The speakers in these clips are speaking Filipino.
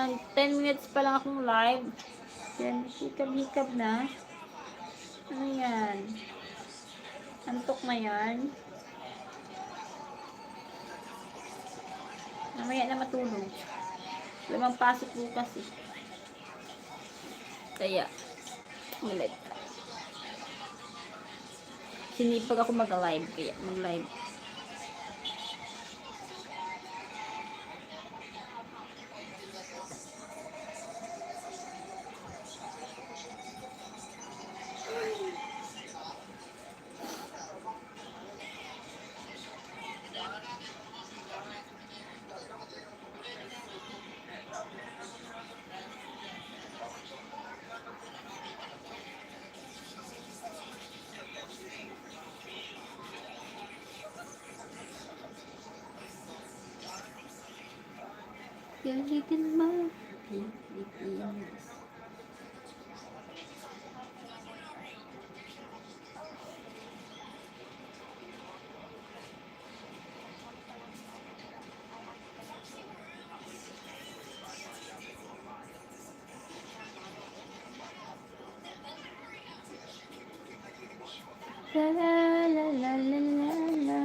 10 minutes pa lang akong live. Yan, hikab-hikab na. Ano yan? Antok na yan. Mamaya na matulog. Lamang pasok bukas eh. Kaya, ulit. Sinipag ako mag-live. Kaya, mag-live. Galitin mo, Pilipinas. La la la la la la.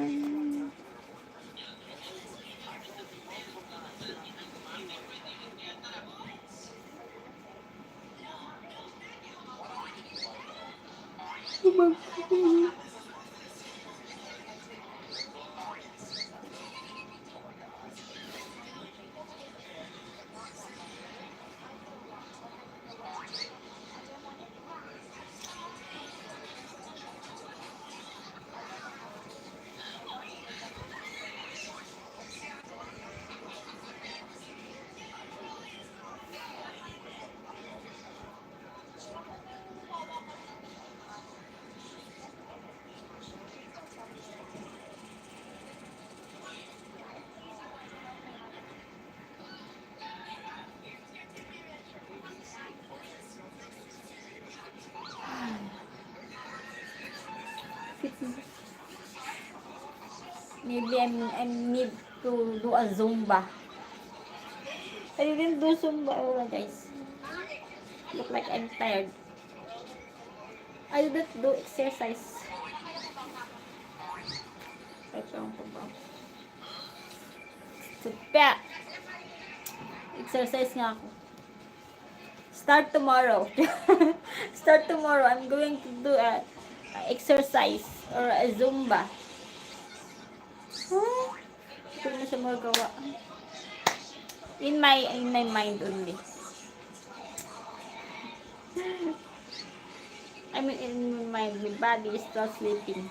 Maybe I need to do a Zumba. I didn't do Zumba, guys. Look like I'm tired. I didn't do exercise. Super. Exercise nga ako. Start tomorrow. Start tomorrow. I'm going to do a exercise or a Zumba. Ito na siya magawa. In my mind only. I mean, in my body is still sleeping.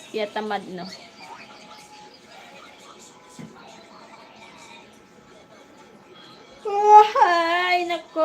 Kaya tamad, no? Oh, ay, nako.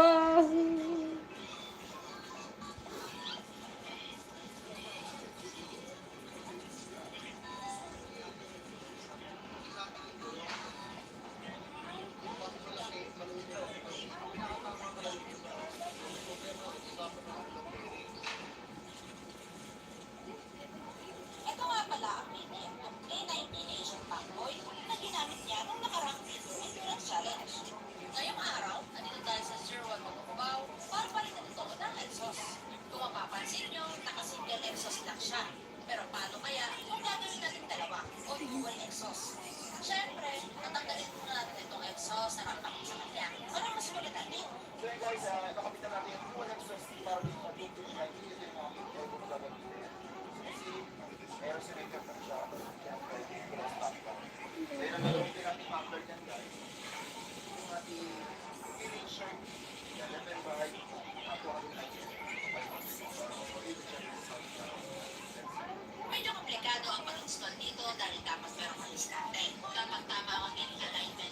Medyo komplikado ang pag-install dito dahil dapat meron kang diskarte. Dapat tama ang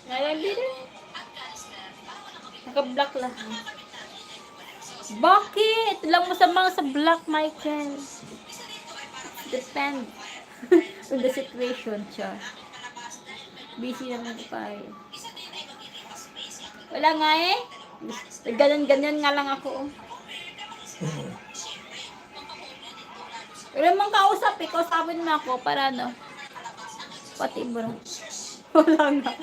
alignment. Naka-black lang. Bakit? Lang mo sa black, Michael. Depend on the situation siya. Busy naman tayo. Wala nga eh. Ganyan-ganyan nga lang ako. Wala mang kausap eh. Kausapin mo ako para ano. Pati bro. Wala nga.